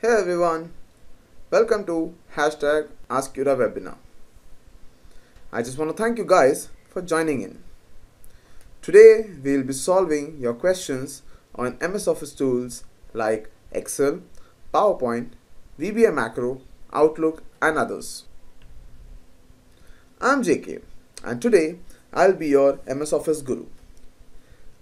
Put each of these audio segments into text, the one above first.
Hey everyone, welcome to #AskYoda webinar. I just want to thank you guys for joining in. Today we will be solving your questions on MS Office tools like Excel, PowerPoint, VBA Macro, Outlook and others. I'm JK and today I'll be your MS Office guru.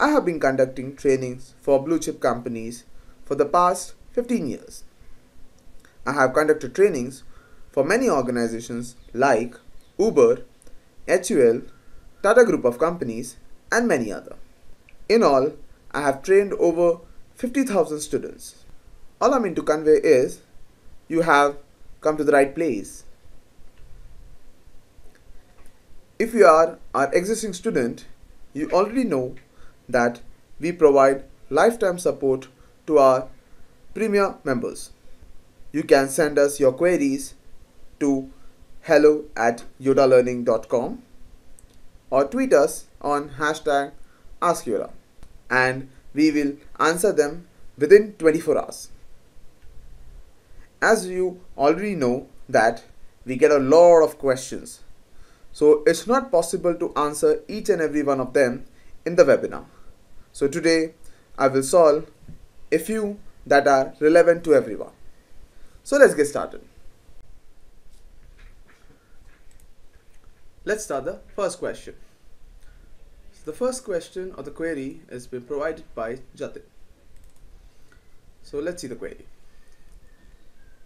I have been conducting trainings for blue chip companies for the past 15 years. I have conducted trainings for many organizations like Uber, HUL, Tata Group of Companies and many other. In all, I have trained over 50,000 students. All I mean to convey is, you have come to the right place. If you are our existing student, you already know that we provide lifetime support to our premier members. You can send us your queries to hello@yodalearning.com or tweet us on #AskYoda and we will answer them within 24 hours. As you already know that we get a lot of questions, so it's not possible to answer each and every one of them in the webinar. So today I will solve a few that are relevant to everyone. So let's get started. Let's start the first question. So the first question or the query has been provided by Jatin. So let's see the query.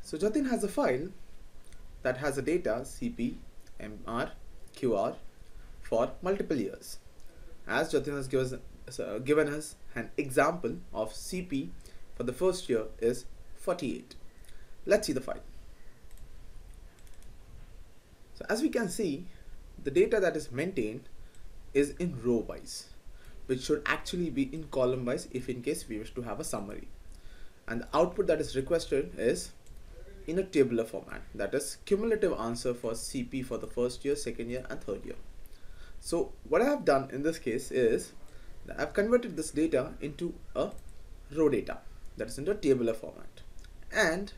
So Jatin has a file that has a data CP, MR, QR for multiple years. As Jatin has given us an example of CP for the first year is 48. Let's see the file. So as we can see, the data that is maintained is in row wise, which should actually be in column wise if in case we wish to have a summary. And the output that is requested is in a tabular format, that is cumulative answer for CP for the first year, second year and third year. So what I have done in this case is that I've converted this data into a row data, that is into a tabular format, and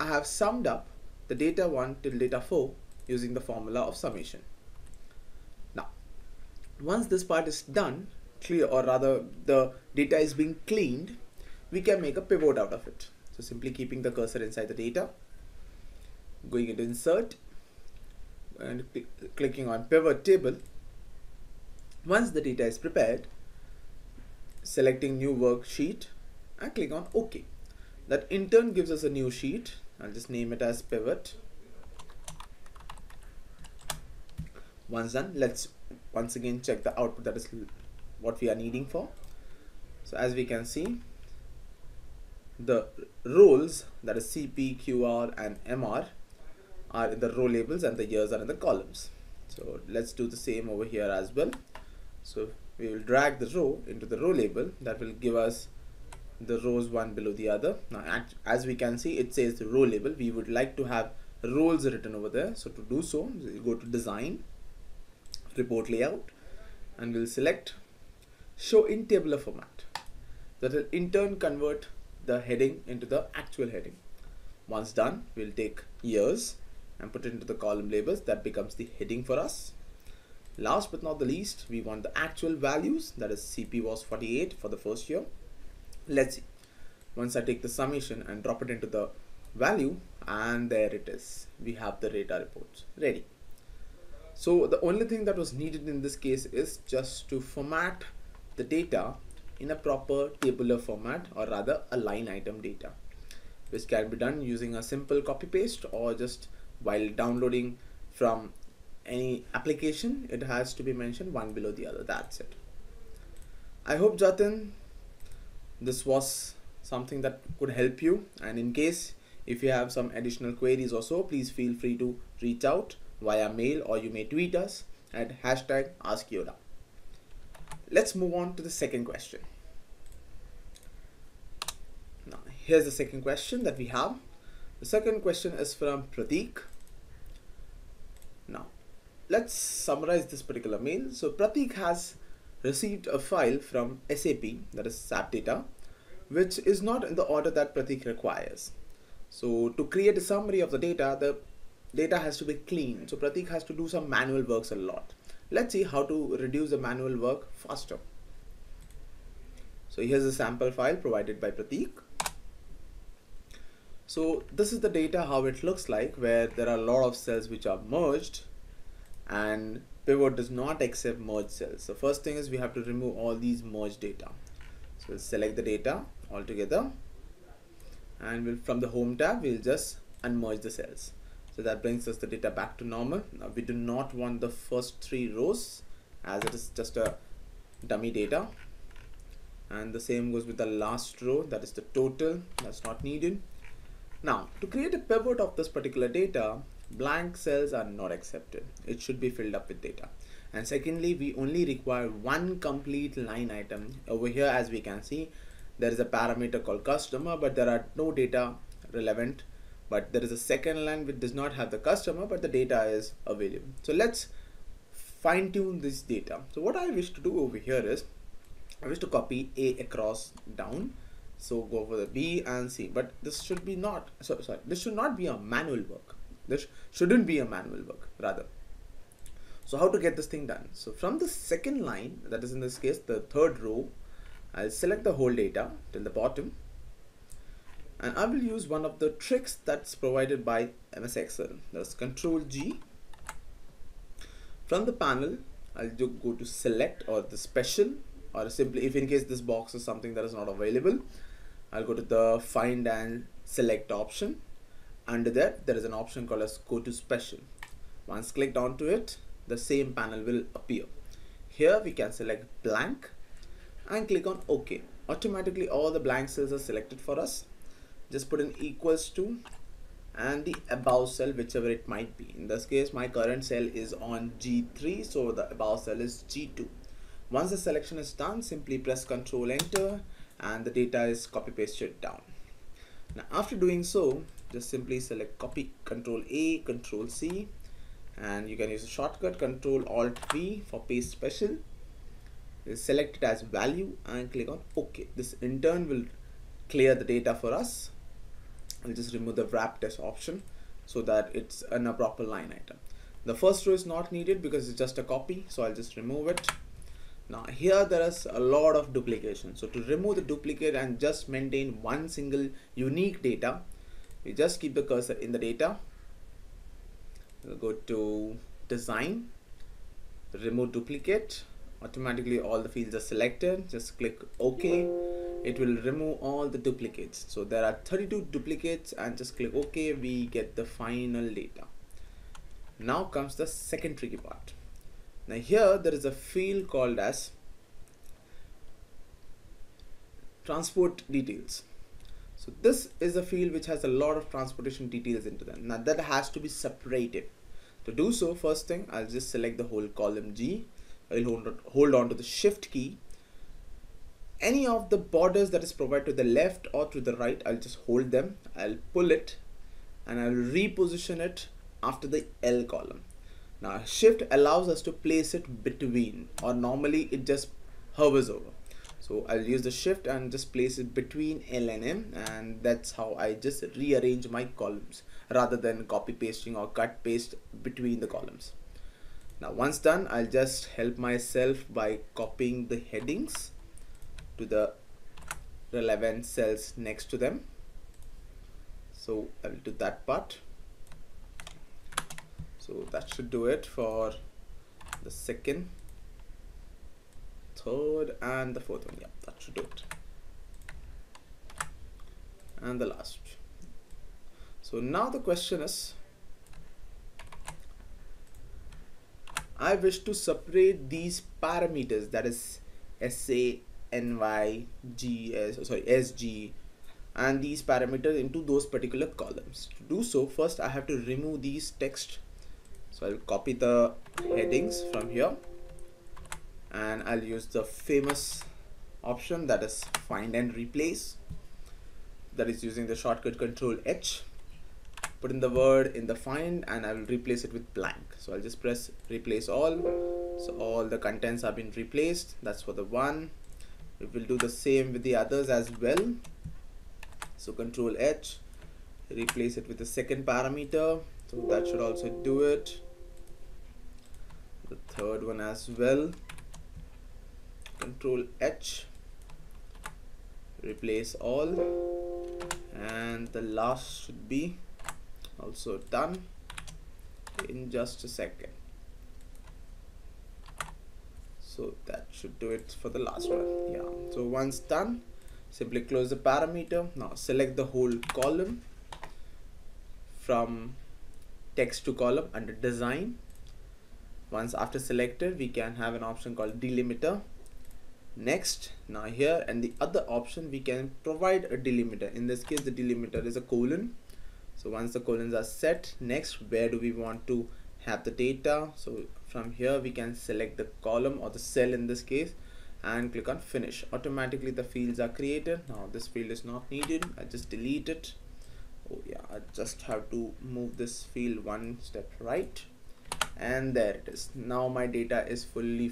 I have summed up the data 1 till data 4 using the formula of summation. Now, once this part is done, clear, or rather the data is being cleaned, we can make a pivot out of it. So simply keeping the cursor inside the data, going into insert and clicking on pivot table. Once the data is prepared, selecting new worksheet and click on OK. That in turn gives us a new sheet. I'll just name it as pivot. Once done, let's once again check the output, that is what we are needing for. So as we can see, the roles, that is CP, QR and MR, are in the row labels and the years are in the columns. So let's do the same over here as well. So we will drag the row into the row label. That will give us the rows one below the other. Now as we can see, it says the row label. We would like to have roles written over there. So to do so, we'll go to design, report layout, and we'll select show in tabular format. That will in turn convert the heading into the actual heading. Once done, we'll take years and put it into the column labels. That becomes the heading for us. Last but not the least, we want the actual values, that is CP was 48 for the first year. Let's see. Once I take the summation and drop it into the value, and there it is. We have the data reports ready. So the only thing that was needed in this case is just to format the data in a proper tabular format, or rather a line item data, which can be done using a simple copy paste or just while downloading from any application. It has to be mentioned one below the other. That's it. I hope, Jatin, this was something that could help you, and in case if you have some additional queries or so, please feel free to reach out via mail or you may tweet us at #AskYoda. Let's move on to the second question. Now here's the second question that we have. The second question is from Pratik. Now let's summarize this particular mail. So Pratik has received a file from SAP, that is SAP data, which is not in the order that Pratik requires. So to create a summary of the data has to be clean. So Pratik has to do some manual works a lot. Let's see how to reduce the manual work faster. So here's a sample file provided by Pratik. So this is the data, how it looks like, where there are a lot of cells which are merged and pivot does not accept merged cells. So first thing is we have to remove all these merged data. So we'll select the data altogether, and from the home tab we'll just unmerge the cells. So that brings us the data back to normal. Now we do not want the first 3 rows as it is just a dummy data, and the same goes with the last row, that is the total, that's not needed. Now to create a pivot of this particular data, blank cells are not accepted. It should be filled up with data. And secondly, we only require one complete line item. Over here, as we can see, there is a parameter called customer, but there are no data relevant. But there is a second line which does not have the customer, but the data is available. So let's fine tune this data. So what I wish to do over here is I wish to copy A across down. So go for the B and C, but this should be not, this should not be a manual work. This shouldn't be a manual work rather. So how to get this thing done? So from the second line, that is in this case the third row, I'll select the whole data till the bottom, and I will use one of the tricks that's provided by MS Excel. That's Control G. From the panel, I'll go to select or the special, or simply if in case this box is something that is not available, I'll go to the find and select option. Under that there is an option called as go to special. Once clicked onto it, the same panel will appear. Here we can select blank and click on OK. Automatically all the blank cells are selected for us. Just put in equals to and the above cell, whichever it might be. In this case my current cell is on G3, so the above cell is G2. Once the selection is done, simply press Ctrl Enter and the data is copy pasted down. Now after doing so, just simply select copy, Ctrl A, Ctrl C, and you can use a shortcut Ctrl Alt V for paste special. Select it as value and click on OK. This in turn will clear the data for us. I'll just remove the wrap test option so that it's in a proper line item. The first row is not needed because it's just a copy, so I'll just remove it. Now here there is a lot of duplication. So to remove the duplicate and just maintain one single unique data, we just keep the cursor in the data. We'll go to design, remove duplicate. Automatically all the fields are selected. Just click OK. It will remove all the duplicates. So there are 32 duplicates and just click OK. We get the final data. Now comes the second tricky part. Now here there is a field called as transport details. So this is a field which has a lot of transportation details into them. Now that has to be separated. To do so, first thing I'll just select the whole column G. I'll hold on to the shift key. Any of the borders that is provided to the left or to the right, I'll just hold them. I'll pull it and I'll reposition it after the L column. Now shift allows us to place it between, or normally it just hovers over. So I'll use the shift and just place it between L and M, and that's how I just rearrange my columns rather than copy pasting or cut paste between the columns. Now once done, I'll just help myself by copying the headings to the relevant cells next to them. So I will do that part. So that should do it for the second, third and the fourth one. Yeah, that should do it. And the last. So now the question is, I wish to separate these parameters, that is SA, NY, SG, and these parameters into those particular columns. To do so, first I have to remove these text. So I'll copy the headings from here and I'll use the famous option, that is find and replace, that is using the shortcut Control H. Put in the word in the find and I will replace it with blank. So I'll just press replace all. So all the contents have been replaced. That's for the one. We will do the same with the others as well. So Control H, replace it with the second parameter, so that should also do it. The third one as well, Control H, replace all, and the last should be also done in just a second. So that should do it for the last one. Yeah, so once done, simply close the parameter. Now select the whole column from text to column under design. Once after selected, we can have an option called delimiter. Next, now here and the other option, we can provide a delimiter. In this case, the delimiter is a colon. So once the colons are set, next, where do we want to have the data? So from here we can select the column or the cell in this case and click on finish. Automatically the fields are created. Now this field is not needed, I just delete it. Oh yeah, I just have to move this field one step right, and there it is. Now my data is fully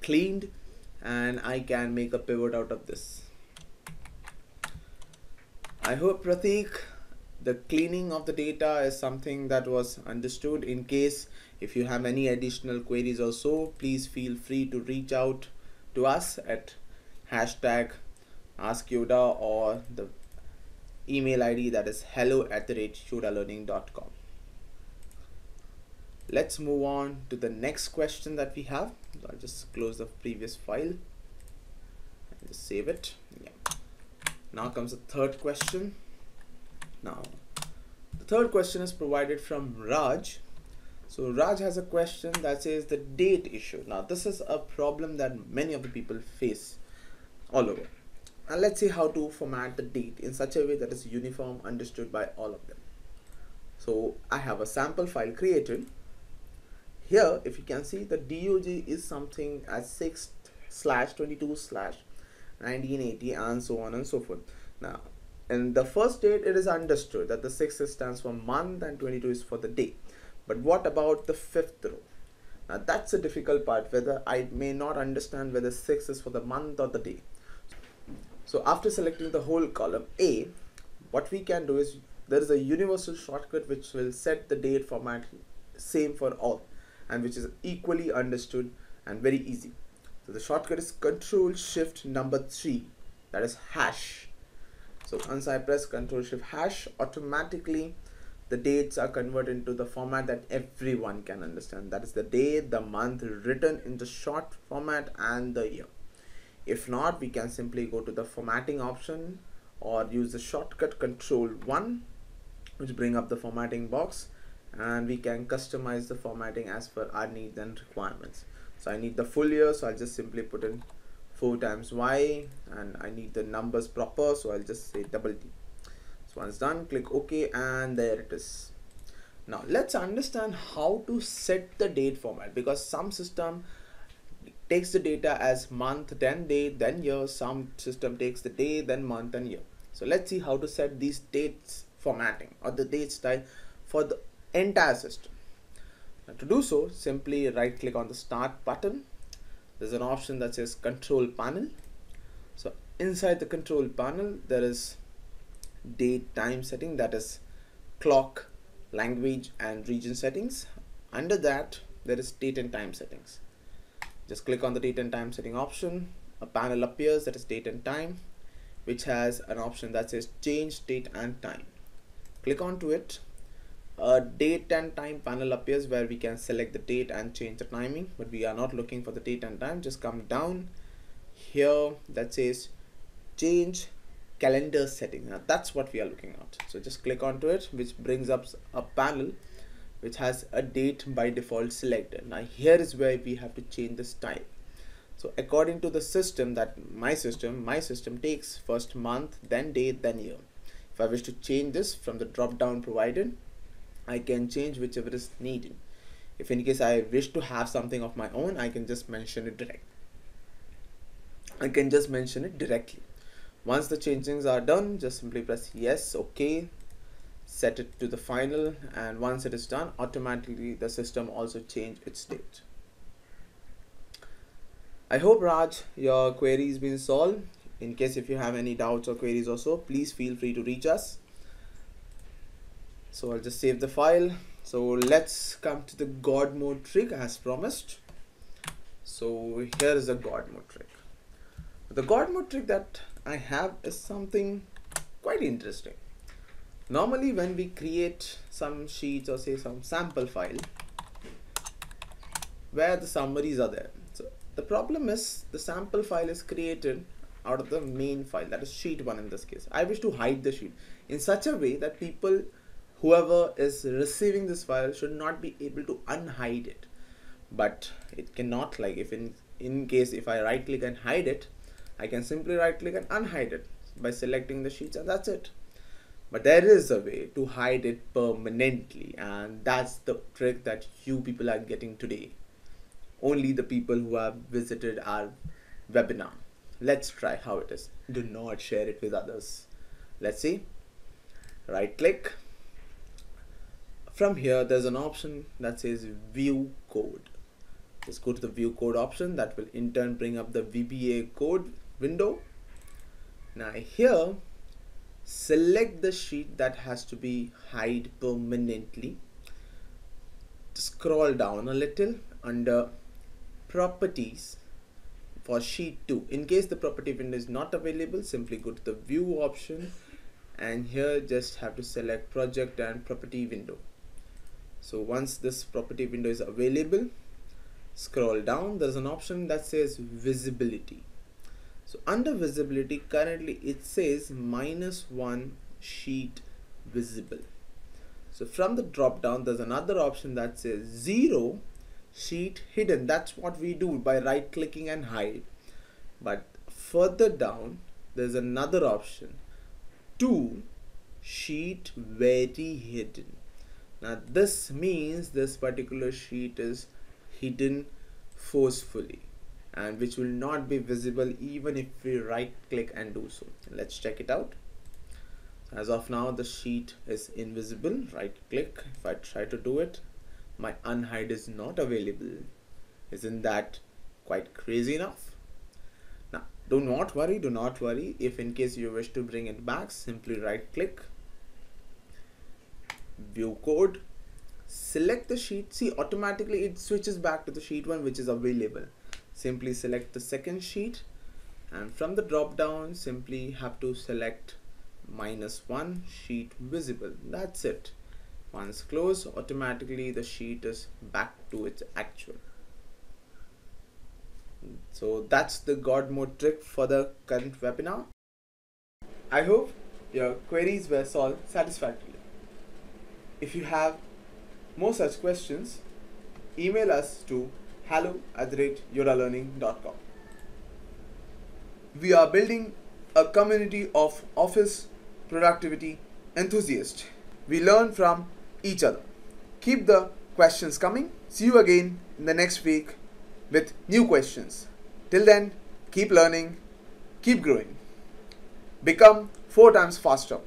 cleaned and I can make a pivot out of this. I hope, Pratik, the cleaning of the data is something that was understood. In case if you have any additional queries or so, please feel free to reach out to us at #AskYoda or the email ID that is hello@yodalearning.com. Let's move on to the next question that we have. I'll just close the previous file and just save it. Yeah. Now comes the third question. Now, the third question is provided from Raj. So Raj has a question that says the date issue. Now, this is a problem that many of the people face all over. And let's see how to format the date in such a way that is uniform, understood by all of them. So I have a sample file created. Here, if you can see, the DOJ is something as 6/22/1980 and so on and so forth. Now, in the first date, it is understood that the 6 stands for month and 22 is for the day. But what about the fifth row? Now that's a difficult part, whether I may not understand whether 6 is for the month or the day. So after selecting the whole column A, what we can do is there is a universal shortcut which will set the date format same for all and which is equally understood and very easy. So the shortcut is Control Shift number 3, that is hash. So once I press Control Shift hash, automatically the dates are converted into the format that everyone can understand. That is the day, the month written in the short format and the year. If not, we can simply go to the formatting option or use the shortcut Control 1, which bring up the formatting box, and we can customize the formatting as per our needs and requirements. So I need the full year, so I'll just simply put in 4 times Y, and I need the numbers proper, so I'll just say double T. So once done, click OK, and there it is. Now let's understand how to set the date format, because some system takes the data as month, then day, then year. Some system takes the day, then month and year. So let's see how to set these dates formatting or the date style for the entire system. Now to do so, simply right click on the start button. There's an option that says control panel. So inside the control panel, there is date time setting, that is clock, language and region settings. Under that, there is date and time settings. Just click on the date and time setting option. A panel appears that is date and time, which has an option that says change date and time. Click onto it. A date and time panel appears where we can select the date and change the timing, but we are not looking for the date and time. Just come down here that says change calendar setting. Now that's what we are looking at. So just click onto it, which brings up a panel which has a date by default selected. Now here is where we have to change the style. So according to the system, that my system takes first month, then date, then year. If I wish to change this from the drop down provided, I can change whichever is needed. If in case I wish to have something of my own, I can just mention it directly. Once the changings are done, just simply press yes, okay, set it to the final, and once it is done, automatically the system also change its date. I hope, Raj, your query has been solved. In case if you have any doubts or queries or so, please feel free to reach us. So I'll just save the file. So let's come to the God mode trick as promised. So here is the God mode trick. The God mode trick that I have is something quite interesting. Normally when we create some sheets or say some sample file where the summaries are there. So the problem is the sample file is created out of the main file, that is sheet 1 in this case. I wish to hide the sheet in such a way that people, whoever is receiving this file, should not be able to unhide it. But it cannot, like if in case if I right click and hide it, I can simply right click and unhide it by selecting the sheets, and that's it. But there is a way to hide it permanently, and that's the trick that you people are getting today. Only the people who have visited our webinar. Let's try how it is. Do not share it with others. Let's see. Right click. From here there's an option that says view code. Just go to the view code option. That will in turn bring up the VBA code window. Now here select the sheet that has to be hide permanently. Scroll down a little under properties for sheet 2. In case the property window is not available, simply go to the view option, and here just have to select project and property window. So once this property window is available, scroll down, there's an option that says visibility. So under visibility, currently it says -1 sheet visible. So from the drop down there's another option that says 0 sheet hidden. That's what we do by right clicking and hide. But further down there's another option, 2 sheet very hidden. Now this means this particular sheet is hidden forcefully, and which will not be visible even if we right click and do so. Let's check it out. As of now the sheet is invisible. Right click, if I try to do it, my unhide is not available. Isn't that quite crazy enough? Now do not worry. If in case you wish to bring it back, simply right click, view code, select the sheet. See, automatically it switches back to the sheet 1 which is available. Simply select the second sheet, and from the drop down simply have to select -1 sheet visible. That's it. Once closed, automatically the sheet is back to its actual. So that's the God mode trick for the current webinar. I hope your queries were solved satisfactorily. If you have more such questions, email us to hello@yodalearning.com. We are building a community of office productivity enthusiasts. We learn from each other. Keep the questions coming. See you again in the next week with new questions. Till then, keep learning, keep growing. Become 4 times faster.